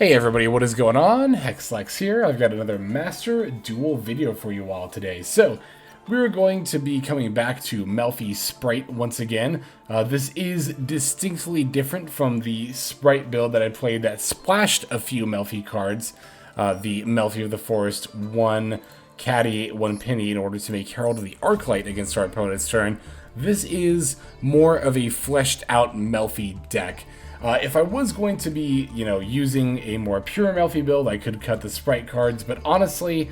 Hey everybody, what is going on? Hexlex here. I've got another Master Duel video for you all today. So, we're going to be coming back to Melffy Spright once again. This is distinctly different from the Spright build that I played that splashed a few Melffy cards. The Melffy of the Forest, 1 Catty, 1 Pinny in order to make Herald of the Arclight against our opponent's turn. This is more of a fleshed out Melffy deck. If I was going to be, using a more pure Melffy build, I could cut the Spright cards, but honestly,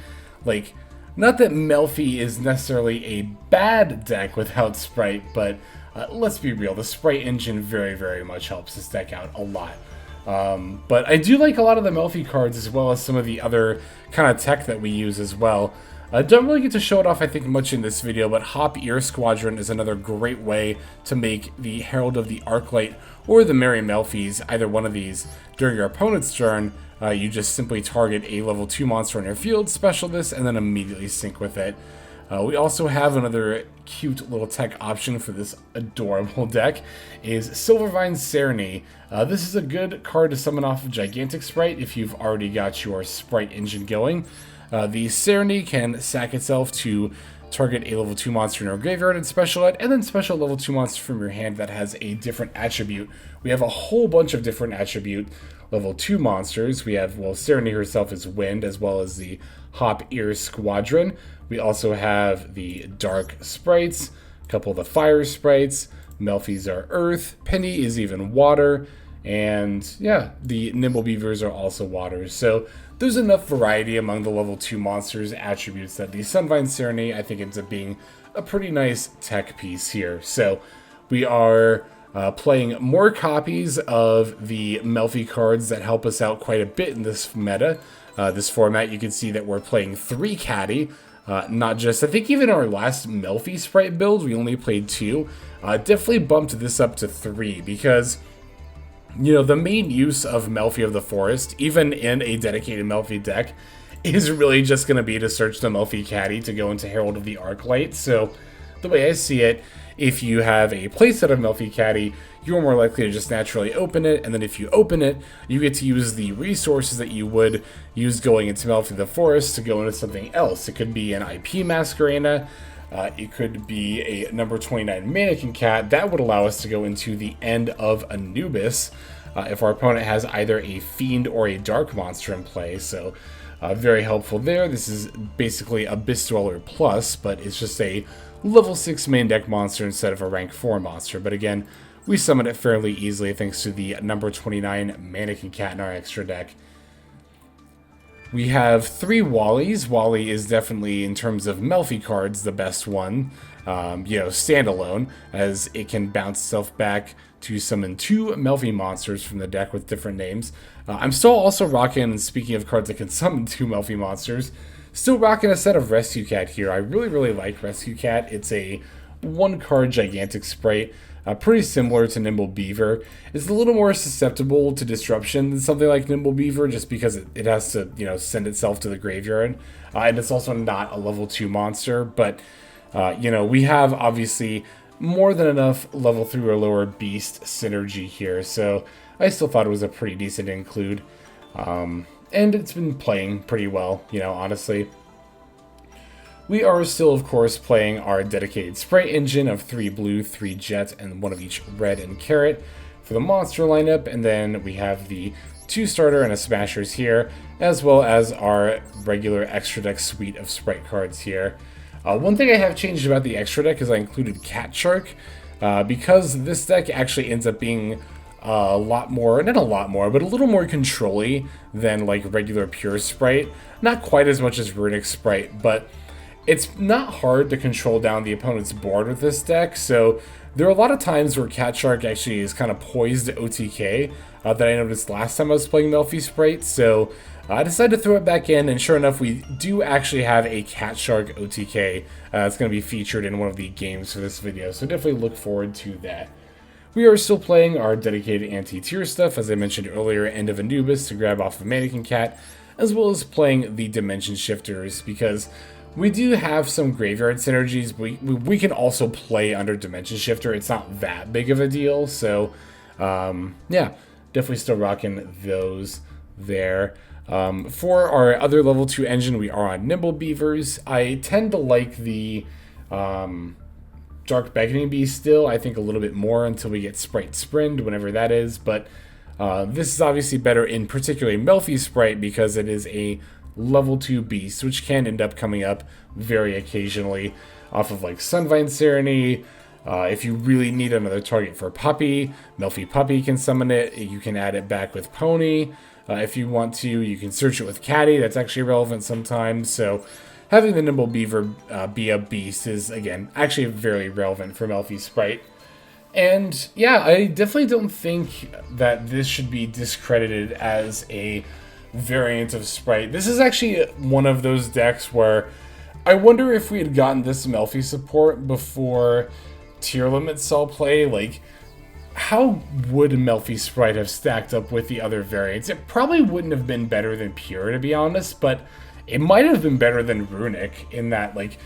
not that Melffy is necessarily a bad deck without Spright, but let's be real, the Spright engine very, very much helps this deck out a lot. But I do like a lot of the Melffy cards as well as some of the other kind of tech that we use as well. I don't really get to show it off, I think, much in this video, but Hop Ear Squadron is another great way to make the Herald of the Arclight or the Merry Melffys, either one of these, during your opponent's turn. You just simply target a level 2 monster on your field, special this, and then immediately sync with it. We also have another cute little tech option for this adorable deck, is Silvervine Serni. This is a good card to summon off of Gigatic Spright if you've already got your Spright engine going. The Serni can sack itself to target a level 2 monster in your graveyard and special it, and then special level 2 monster from your hand that has a different attribute. We have a whole bunch of different attribute level 2 monsters. We have, Serni herself is wind, as well as the Hop Ear Squadron. We also have the Dark Sprights, a couple of the Fire Sprights, Melffys are earth, Penny is even water, and yeah, the Nimble Beavers are also water. So there's enough variety among the level 2 monsters attributes that the Silvervine Serni, I think, ends up being a pretty nice tech piece here. So we are playing more copies of the Melffy cards that help us out quite a bit in this meta. This format, you can see that we're playing 3 Catty, not just, I think even our last Melffy Spright build, we only played 2. Definitely bumped this up to 3 because, the main use of Melffy of the Forest, even in a dedicated Melffy deck, is really just going to be to search the Melffy Catty to go into Herald of the Arclight. So, the way I see it, if you have a playset of Melffy Catty, you're more likely to just naturally open it, and then if you open it, you get to use the resources that you would use going into Melffy of the Forest to go into something else. It could be an IP Masquerena, it could be a number 29 Mannequin Cat. That would allow us to go into the End of Anubis if our opponent has either a Fiend or a Dark monster in play. So very helpful there. This is basically a Abyss Dweller Plus, but it's just a level 6 main deck monster instead of a rank 4 monster. But again, we summon it fairly easily thanks to the number 29 Mannequin Cat in our extra deck. We have 3 Wallies. Wally is definitely, in terms of Melffy cards, the best one, standalone, as it can bounce itself back to summon 2 Melffy monsters from the deck with different names. I'm still also rocking, and speaking of cards that can summon 2 Melffy monsters, still rocking a set of Rescue Cat here. I really, really like Rescue Cat. It's a 1-card Gigatic Spright. Pretty similar to Nimble Beaver. It's a little more susceptible to disruption than something like Nimble Beaver, just because it has to, send itself to the graveyard. And it's also not a level 2 monster, but, we have, obviously, more than enough level 3 or lower beast synergy here, so I still thought it was a pretty decent include. And it's been playing pretty well, honestly. We are still, of course, playing our dedicated Spright engine of 3 blue, 3 jet, and 1 of each red and carrot for the monster lineup, and then we have the 2 starter and a smashers here, as well as our regular extra deck suite of Spright cards here. One thing I have changed about the extra deck is I included Cat Shark, because this deck actually ends up being a lot more, not a lot more, but a little more control-y than like regular pure Spright. Not quite as much as Runic Spright, but it's not hard to control down the opponent's board with this deck, so there are a lot of times where Cat Shark actually is kind of poised to OTK that I noticed last time I was playing Melffy Spright, so I decided to throw it back in, and sure enough, we do actually have a Cat Shark OTK. It's going to be featured in one of the games for this video, so definitely look forward to that. We are still playing our dedicated anti-tier stuff, as I mentioned earlier, End of Anubis to grab off of Mannequin Cat, as well as playing the Dimension Shifters, because we do have some graveyard synergies. We can also play under Dimension Shifter. It's not that big of a deal, so yeah, definitely still rocking those. there. For our other level 2 engine, we are on Nimble Beavers. I tend to like the Dark Beckoning Beast still, I think a little bit more until we get Spright Sprind, whenever that is, but this is obviously better in particularly Melffy Spright because it is a level 2 beast, which can end up coming up very occasionally off of like Silvervine Serni. If you really need another target for Puppy, Melffy Puppy can summon it. You can add it back with Pony. If you want to, you can search it with Catty. That's actually relevant sometimes. So having the Nimble Beaver be a beast is, again, actually very relevant for Melffy Spright. And yeah, I definitely don't think that this should be discredited as a variant of Spright. This is actually one of those decks where I wonder if we had gotten this Melffy support before Tier Lament saw play. Like, how would Melffy Spright have stacked up with the other variants? It probably wouldn't have been better than Pure, to be honest, but it might have been better than Runic in that, like,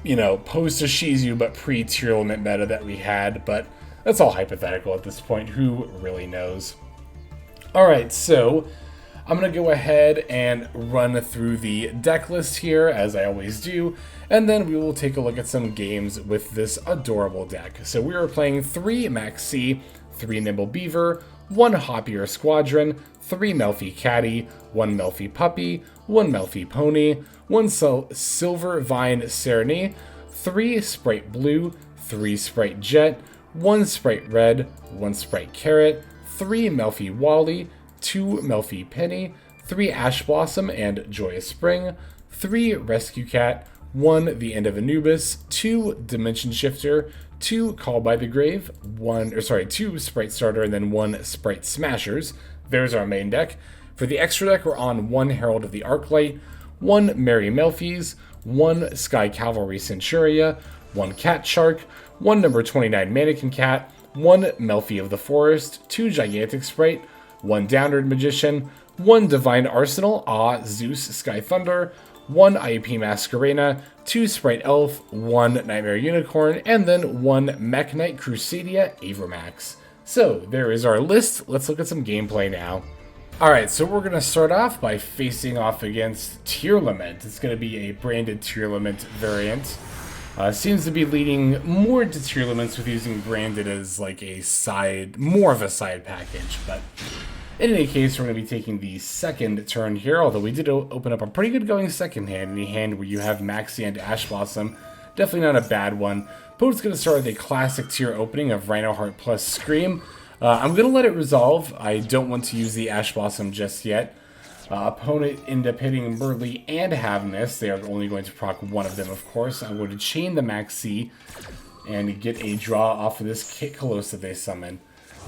you know, post-Shizu but pre-Tier Lament meta that we had, but that's all hypothetical at this point. Who really knows? Alright, so I'm going to go ahead and run through the deck list here, as I always do, and then we will take a look at some games with this adorable deck. So we are playing 3 Maxx, 3 Nimble Beaver, 1 Hop Ear Squadron, 3 Melffy Catty, 1 Melffy Puppy, 1 Melffy Pony, 1 Silvervine Serni, 3 Spright Blue, 3 Spright Jet, 1 Spright Red, 1 Spright Carrot, 3 Melffy Wally, 2 Melffy Pinny, 3 Ash Blossom and Joyous Spring, 3 Rescue Cat, 1 The End of Anubis, 2 Dimension Shifter, 2 Call by the Grave, 2 Spright Starter, and then 1 Spright Smashers. There's our main deck. For the extra deck, we're on 1 Herald of the Arclight, 1 Merry Melffys, 1 Sky Cavalry Centurea, 1 Cat Shark, 1 number 29 Mannequin Cat, 1 Melffy of the Forest, 2 Gigatic Spright, 1 Downerd Magician, 1 Divine Arsenal, AA-ZEUS Sky Thunder, 1 IUP Masquerena, 2 Spright Elf, 1 Knightmare Unicorn, and then 1 Mekk-Knight Crusadia Avermax. So there is our list. Let's look at some gameplay now. Alright, so we're going to start off by facing off against Tier Lament. It's going to be a branded Tier Lament variant. Seems to be leading more into Tier Laments with using branded as like a side, more of a side package. But in any case, we're going to be taking the second turn here, although we did open up a pretty good going second hand, in a hand where you have Maxx and Ash Blossom. Definitely not a bad one. Opponent's going to start with a classic tier opening of Rhino Heart plus Scream. I'm going to let it resolve. I don't want to use the Ash Blossom just yet. Opponent ended up hitting Burly and Havness. They are only going to proc one of them, of course. I'm going to chain the Maxx and get a draw off of this Kit Kalos that they summon.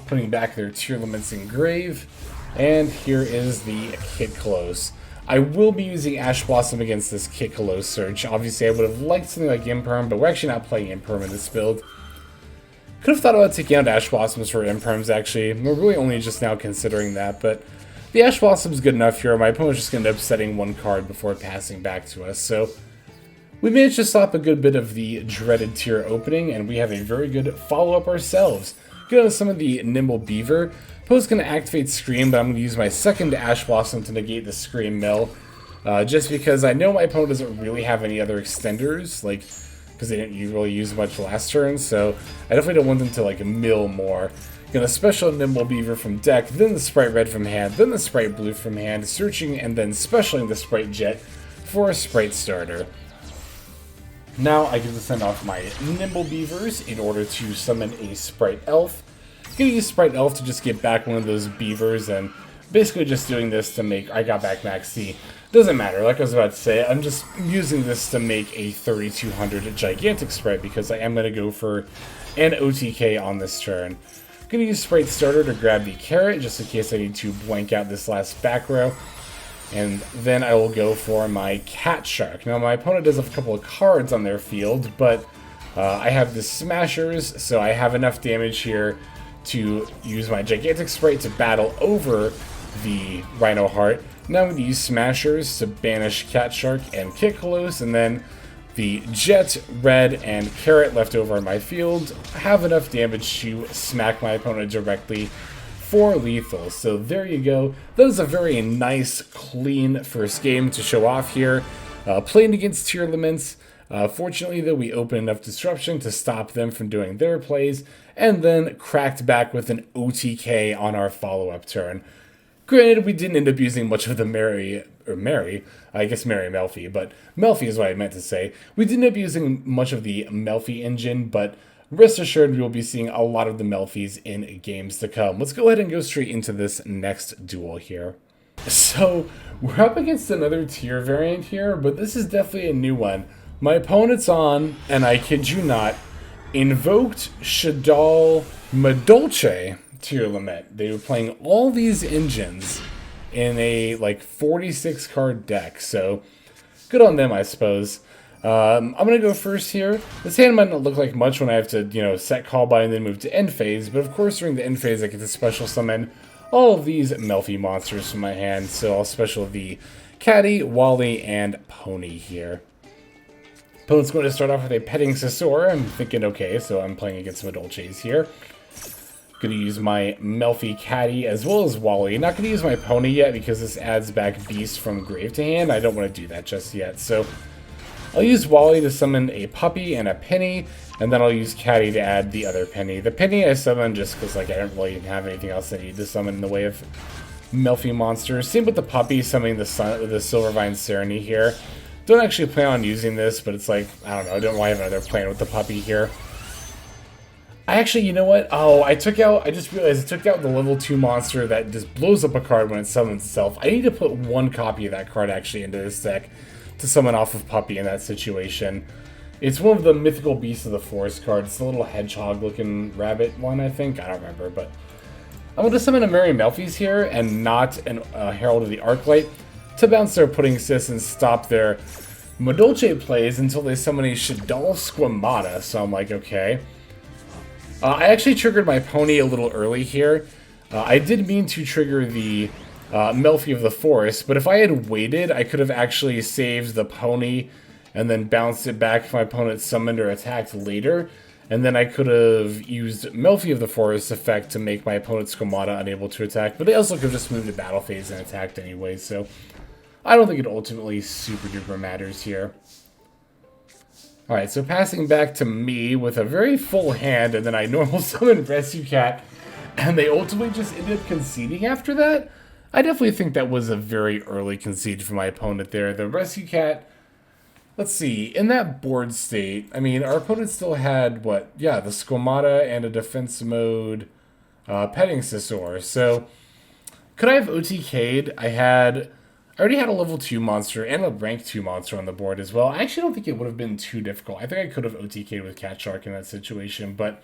Putting back their Tier Laments in grave. And here is the Kit Kalos. I will be using Ash Blossom against this Kit Kalos search. Obviously, I would have liked something like Imperm, but we're actually not playing Imperm in this build. Could have thought about taking out Ash Blossoms for Imperms, actually. We're really only just now considering that, but the Ash Blossom's good enough here. My opponent's just going to end up setting one card before passing back to us, so we managed to stop a good bit of the dreaded tier opening, and we have a very good follow-up ourselves. Get on some of the Nimble Beaver. Opponent's going to activate Scream, but I'm going to use my second Ash Blossom to negate the Scream mill, just because I know my opponent doesn't really have any other extenders, like, because they didn't really use much last turn, so I definitely don't want them to, like, mill more. Gonna special Nimble Beaver from deck, then the Spright Red from hand, then the Spright Blue from hand, searching and then specialing the Spright Jet for a Spright Starter. Now I get to send off my Nimble Beavers in order to summon a Spright Elf. Gonna use Spright Elf to just get back one of those Beavers, and basically just doing this to make, I got back Maxx. Doesn't matter, like I was about to say, I'm just using this to make a 3200 Gigantic Spright because I am going to go for an OTK on this turn. I'm going to use Spright Starter to grab the Carrot just in case I need to blank out this last back row. And then I will go for my Cat Shark. Now my opponent does have a couple of cards on their field, but I have the Smashers, so I have enough damage here to use my Gigantic Spright to battle over the Rhino Heart. Now I'm going to use Smashers to banish Cat Shark and Kit Kalos, and then the Jet, Red, and Carrot left over on my field have enough damage to smack my opponent directly 4 lethal. So there you go. That is a very nice, clean first game to show off here. Playing against Tier Laments. Fortunately, though, we opened enough disruption to stop them from doing their plays, and then cracked back with an OTK on our follow-up turn. Granted, we didn't end up using much of the Merry Melffy, but Melffy is what I meant to say. We didn't end up using much of the Melffy engine, but rest assured we will be seeing a lot of the Melffys in games to come. Let's go ahead and go straight into this next duel here. So, we're up against another tier variant here, but this is definitely a new one. My opponent's on, and I kid you not, invoked Shadal Madolche Tier Lament. They were playing all these engines in a like 46 card deck, so good on them, I suppose. I'm gonna go first here. This hand might not look like much when I have to, set call by and then move to end phase, but of course during the end phase I get to special summon all of these Melffy monsters from my hand, so I'll special the Catty, Wally, and Pony here. Opponent's going to start off with a Petting Sasor. I'm thinking, okay, so I'm playing against Madolches here. Going to use my Melffy Catty as well as Wally. Not going to use my Pony yet because this adds back Beast from grave to hand. I don't want to do that just yet. So I'll use Wally to summon a Puppy and a Pinny, and then I'll use Catty to add the other Penny. The Penny I summon just because I don't really have anything else I need to summon in the way of Melffy monsters. Same with the Puppy, summoning the Silvervine Serni here. Don't actually plan on using this, but it's like, I don't know, I don't want to have another plan with the Puppy here. I actually, you know what? Oh, I just realized I took out the level 2 monster that just blows up a card when it summons itself. I need to put 1 copy of that card actually into this deck to summon off of Puppy in that situation. It's one of the mythical beasts of the forest cards. It's the little hedgehog-looking rabbit one, I think. I don't remember, but I'm going to summon a Merry Melffys here and not a Herald of the Arclight to bounce their Pudding Sis and stop their Madolche plays until they summon a Shadal Squamata. So I'm like, okay. I actually triggered my Pony a little early here. I did mean to trigger the Melffy of the Forest, but if I had waited, I could have actually saved the Pony and then bounced it back if my opponent summoned or attacked later. And then I could have used Melffy of the Forest effect to make my opponent's Squamata unable to attack, but they also could have just moved to battle phase and attacked anyway, so I don't think it ultimately super duper matters here. Alright, so passing back to me with a very full hand, and then I normal summon Rescue Cat, and they ultimately just ended up conceding after that? I definitely think that was a very early concede for my opponent there. The Rescue Cat, let's see, in that board state, I mean, our opponent still had, what? Yeah, the Squamata and a defense mode Petting Sasor. So, could I have OTK'd? I already had a level 2 monster and a rank 2 monster on the board as well. I actually don't think it would have been too difficult. I think I could have OTK'd with Cat Shark in that situation, but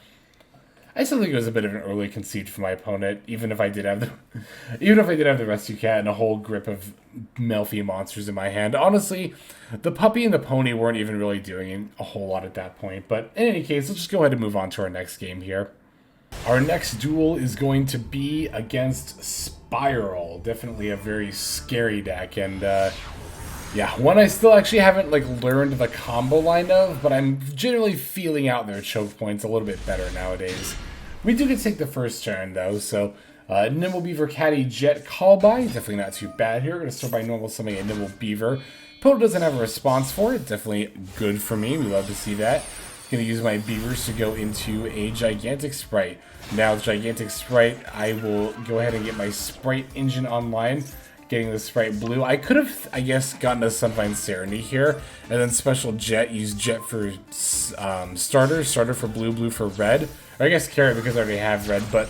I still think it was a bit of an early concede for my opponent, even if I did have the Rescue Cat and a whole grip of Melffy monsters in my hand. Honestly, the Puppy and the Pony weren't even really doing a whole lot at that point. But in any case, let's just go ahead and move on to our next game here. Our next duel is going to be against Spiral. Definitely a very scary deck, and yeah, one I still actually haven't learned the combo line of, but I'm generally feeling out their choke points a little bit better nowadays. We do get to take the first turn though, so Nimble Beaver Catty Jet call by, definitely not too bad here. We're going to start by normal summoning a Nimble Beaver. Opponent doesn't have a response for it, definitely good for me, we love to see that. Going to use my Beavers to go into a Gigantic Spright. Now with Gigantic Spright, I will go ahead and get my Spright engine online, getting the Spright Blue. I could have, I guess, gotten a Silvervine Serni here, and then special Jet, use Jet for starters, starter for blue, blue for red. Or I guess Carrot because I already have red, but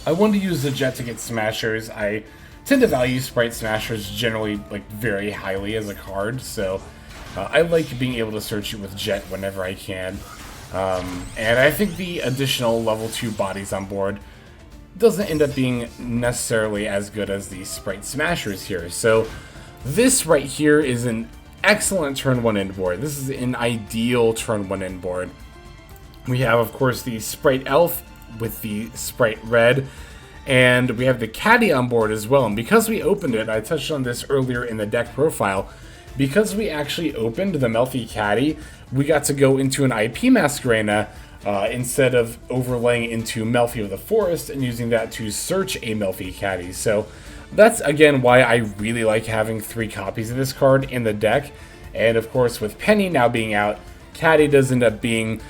I wanted to use the Jet to get Smashers. I tend to value Spright Smashers generally very highly as a card, so I like being able to search it with Jet whenever I can. And I think the additional level 2 bodies on board doesn't end up being necessarily as good as the Spright Smashers here. So this right here is an excellent turn 1 end board. This is an ideal turn 1 end board. We have, of course, the Spright Elf with the Spright Red, and we have the Catty on board as well. And because we opened it, I touched on this earlier in the deck profile, because we actually opened the Melffy Catty, we got to go into an IP Masquerena instead of overlaying into Melffy of the Forest and using that to search a Melffy Catty. So that's, again, why I really like having 3 copies of this card in the deck. And, of course, with Penny now being out, Catty does end up being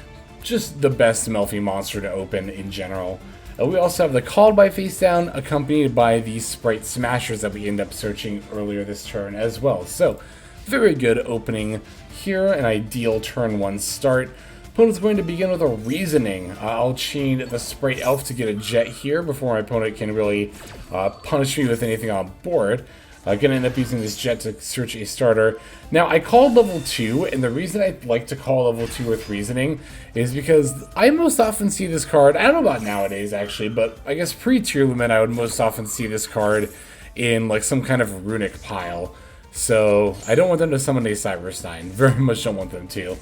just the best Melffy monster to open in general. We also have the Called by face down, accompanied by the Spright Smashers that we end up searching earlier this turn as well. So, very good opening here, an ideal turn 1 start. Opponent's going to begin with a Reasoning. I'll chain the Spright Elf to get a Jet here before my opponent can really punish me with anything on board. Gonna end up using this Jet to search a starter. Now, I called level 2, and the reason I like to call level 2 with Reasoning is because I most often see this card, I don't know about nowadays actually, but I guess pre-Tier Lament I would most often see this card in like some kind of runic pile. So, I don't want them to summon a Cyberstein. Very much don't want them to.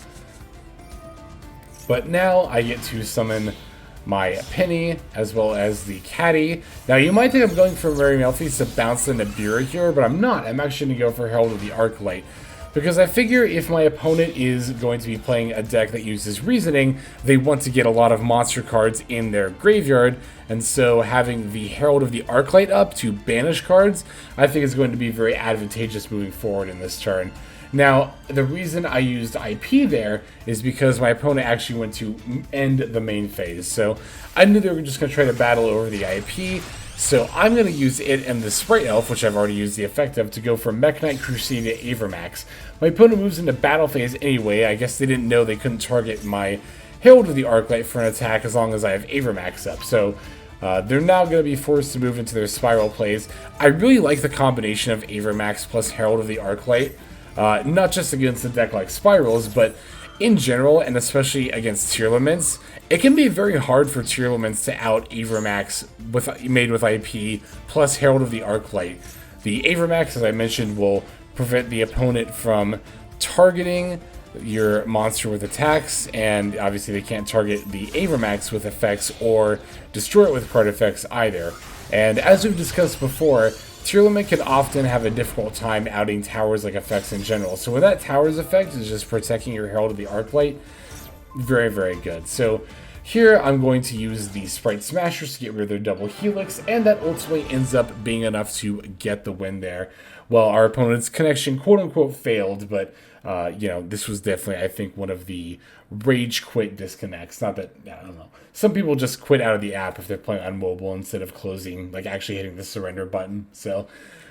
But now I get to summon my Penny, as well as the Catty. Now, you might think I'm going for Merry Melffys to bounce the Nibiru here, but I'm not. I'm actually going to go for Herald of the Arclight, because I figure if my opponent is going to be playing a deck that uses Reasoning, they want to get a lot of monster cards in their graveyard, and so having the Herald of the Arclight up to banish cards, I think is going to be very advantageous moving forward in this turn. Now, the reason I used IP there is because my opponent actually went to end the main phase. So I knew they were just going to try to battle over the IP. So I'm going to use it and the Spright Elf, which I've already used the effect of, to go for Mekk-Knight, Crusadia, Maxx. My opponent moves into battle phase anyway. I guess they didn't know they couldn't target my Herald of the Arclight for an attack as long as I have Maxx up. So they're now going to be forced to move into their spiral plays. I really like the combination of Maxx plus Herald of the Arclight. Not just against a deck like Spirals, but in general, and especially against Tier Laments, it can be very hard for Tier Laments to out Maxx made with IP plus Herald of the Arclight. The Maxx, as I mentioned, will prevent the opponent from targeting your monster with attacks, and obviously they can't target the Maxx with effects or destroy it with card effects either. And as we've discussed before, Tier Lament can often have a difficult time outing Towers like effects in general. So when that Towers effect is just protecting your Herald of the Arclight, very, very good. So here I'm going to use the Spright Smashers to get rid of their double Helix, and that ultimately ends up being enough to get the win there. Well, our opponent's connection quote-unquote failed, but you know, this was definitely, I think, one of the rage quit disconnects. Not that, I don't know. Some people just quit out of the app if they're playing on mobile instead of closing, like actually hitting the surrender button. So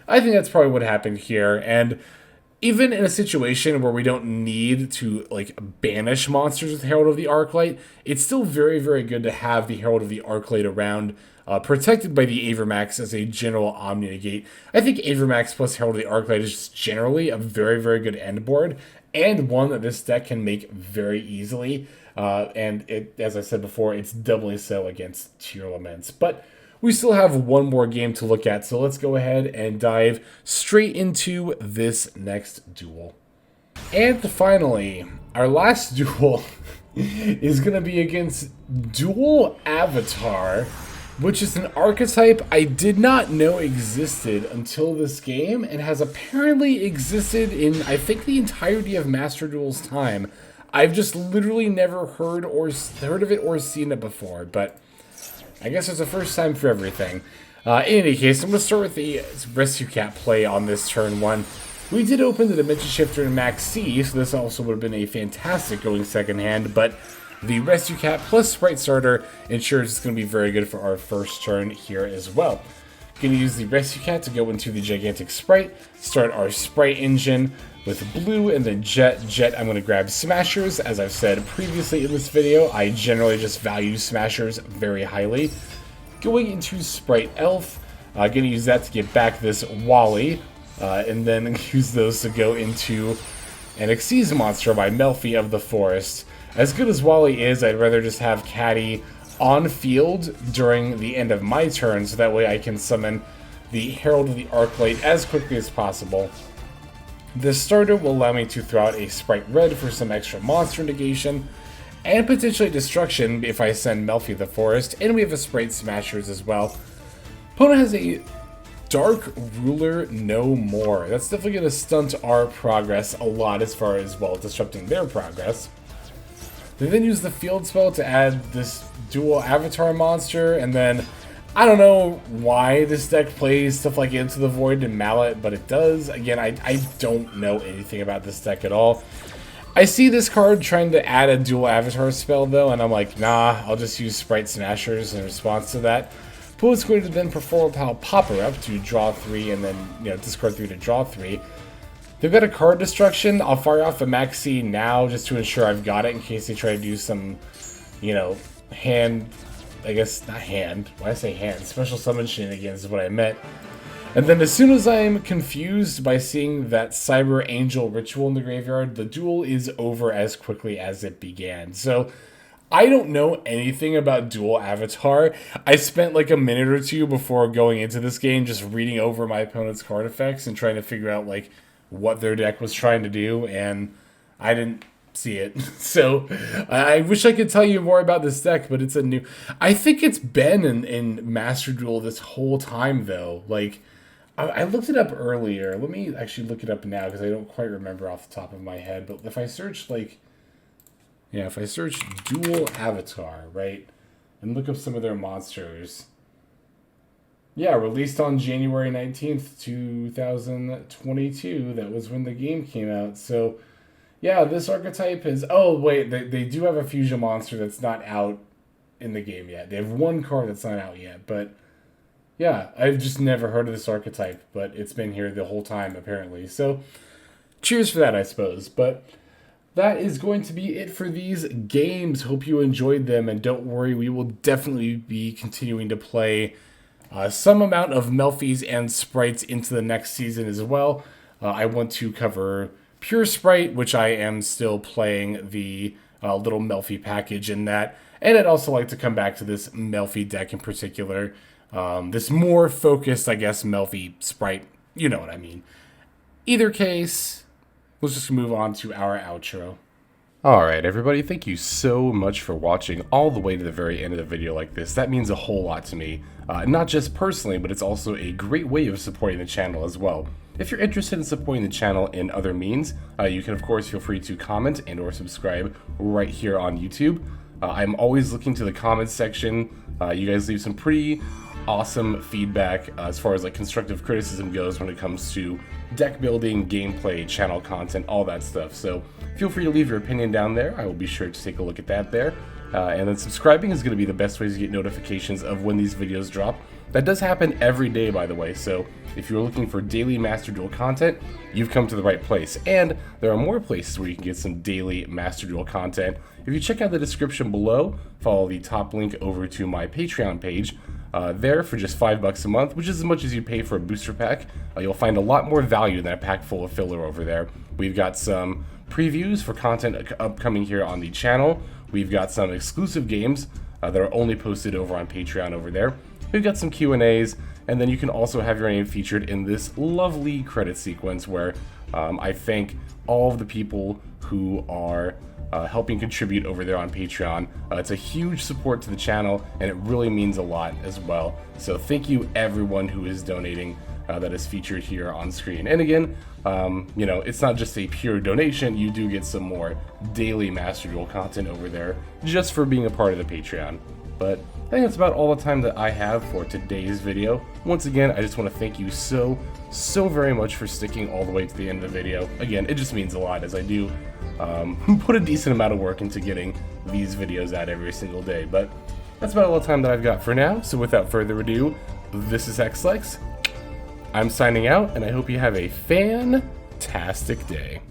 I think that's probably what happened here. And even in a situation where we don't need to like banish monsters with Herald of the Arclight, it's still very, very good to have the Herald of the Arclight around, protected by the Maxx as a general Omni-Negate. I think Maxx plus Herald of the Arclight is just generally a very, very good end board, and one that this deck can make very easily. And it, as I said before, it's doubly so against Tier Laments. But we still have one more game to look at, so let's go ahead and dive straight into this next duel. And finally, our last duel is going to be against Dual Avatar, which is an archetype I did not know existed until this game, and has apparently existed in, I think, the entirety of Master Duel's time. I've just literally never heard of it or seen it before, but I guess it's a first time for everything. In any case, I'm going to start with the Rescue Cat play on this turn 1. We did open the Dimension Shifter in Maxx C, so this also would have been a fantastic going second hand, but the Rescue Cat plus Spright Starter ensures it's going to be very good for our first turn here as well. Going to use the Rescue Cat to go into the Gigantic Spright, start our Spright engine with Blue, and then Jet. I'm going to grab Smashers. As I've said previously in this video, I generally just value Smashers very highly. Going into Spright Elf, going to use that to get back this Wally, and then use those to go into an Xyz monster by Melffy of the Forest. As good as Wally is, I'd rather just have Catty on field during the end of my turn, so that way I can summon the Herald of the Arclight as quickly as possible. This starter will allow me to throw out a Spright Red for some extra monster negation, and potentially destruction if I send Melffy of the Forest, and we have a Spright Smashers as well. Opponent has a Dark Ruler no more. That's definitely going to stunt our progress a lot as far as, well, disrupting their progress. They then use the field spell to add this dual avatar monster, and then I don't know why this deck plays stuff like Into the Void and Mallet, but it does. Again, I don't know anything about this deck at all. I see this card trying to add a dual avatar spell though, and I'm like, nah, I'll just use Spright Smashers in response to that. Opponent's going to then perform a Popper up to draw 3 and then, you know, discard 3 to draw 3. They've got a card destruction. I'll fire off a Maxx now just to ensure I've got it in case they try to do some, you know, hand, I guess, not hand, why did I say hand? Special summon shenanigans is what I meant. And then as soon as I'm confused by seeing that Cyber Angel ritual in the graveyard, the duel is over as quickly as it began. So I don't know anything about dual avatar. I spent like a minute or two before going into this game just reading over my opponent's card effects and trying to figure out like what their deck was trying to do, and I didn't see it. So I wish I could tell you more about this deck, but it's a new... I think it's been in Master Duel this whole time though. Like, I looked it up earlier. Let me actually look it up now because I don't quite remember off the top of my head. But if I search like... Yeah, if I search dual avatar, right, and look up some of their monsters... Yeah, released on January 19th, 2022. That was when the game came out. So, yeah, this archetype is... Oh, wait, they do have a fusion monster that's not out in the game yet. They have one card that's not out yet. But, yeah, I've just never heard of this archetype. But it's been here the whole time, apparently. So, cheers for that, I suppose. But that is going to be it for these games. Hope you enjoyed them. And don't worry, we will definitely be continuing to play... some amount of Melffys and Sprights into the next season as well. I want to cover Pure Spright, which I am still playing the little Melffy package in that. And I'd also like to come back to this Melffy deck in particular. This more focused, I guess, Melffy Spright. You know what I mean. Either case, let's just move on to our outro. Alright everybody, thank you so much for watching all the way to the very end of the video like this. That means a whole lot to me. Not just personally, but it's also a great way of supporting the channel as well. If you're interested in supporting the channel in other means, you can of course feel free to comment and or subscribe right here on YouTube. I'm always looking to the comments section. You guys leave some pretty awesome feedback as far as like constructive criticism goes when it comes to deck building, gameplay, channel content, all that stuff. So feel free to leave your opinion down there. I will be sure to take a look at that there. And then subscribing is going to be the best way to get notifications of when these videos drop. That does happen every day, by the way, so if you're looking for daily Master Duel content, you've come to the right place. And there are more places where you can get some daily Master Duel content. If you check out the description below, follow the top link over to my Patreon page. There for just $5 a month, which is as much as you pay for a booster pack. You'll find a lot more value than a pack full of filler over there. We've got some previews for content upcoming here on the channel. We've got some exclusive games that are only posted over on Patreon over there. We've got some Q&As, and then you can also have your name featured in this lovely credit sequence where I thank all of the people who are helping contribute over there on Patreon. It's a huge support to the channel, and it really means a lot as well. So thank you everyone who is donating that is featured here on screen. And again, you know, it's not just a pure donation, you do get some more daily Master Duel content over there just for being a part of the Patreon. But I think that's about all the time that I have for today's video. Once again, I just want to thank you so very much for sticking all the way to the end of the video. Again, it just means a lot as I do put a decent amount of work into getting these videos out every single day. But that's about all the time that I've got for now, so without further ado, this is Xlex. I'm signing out, and I hope you have a fantastic day.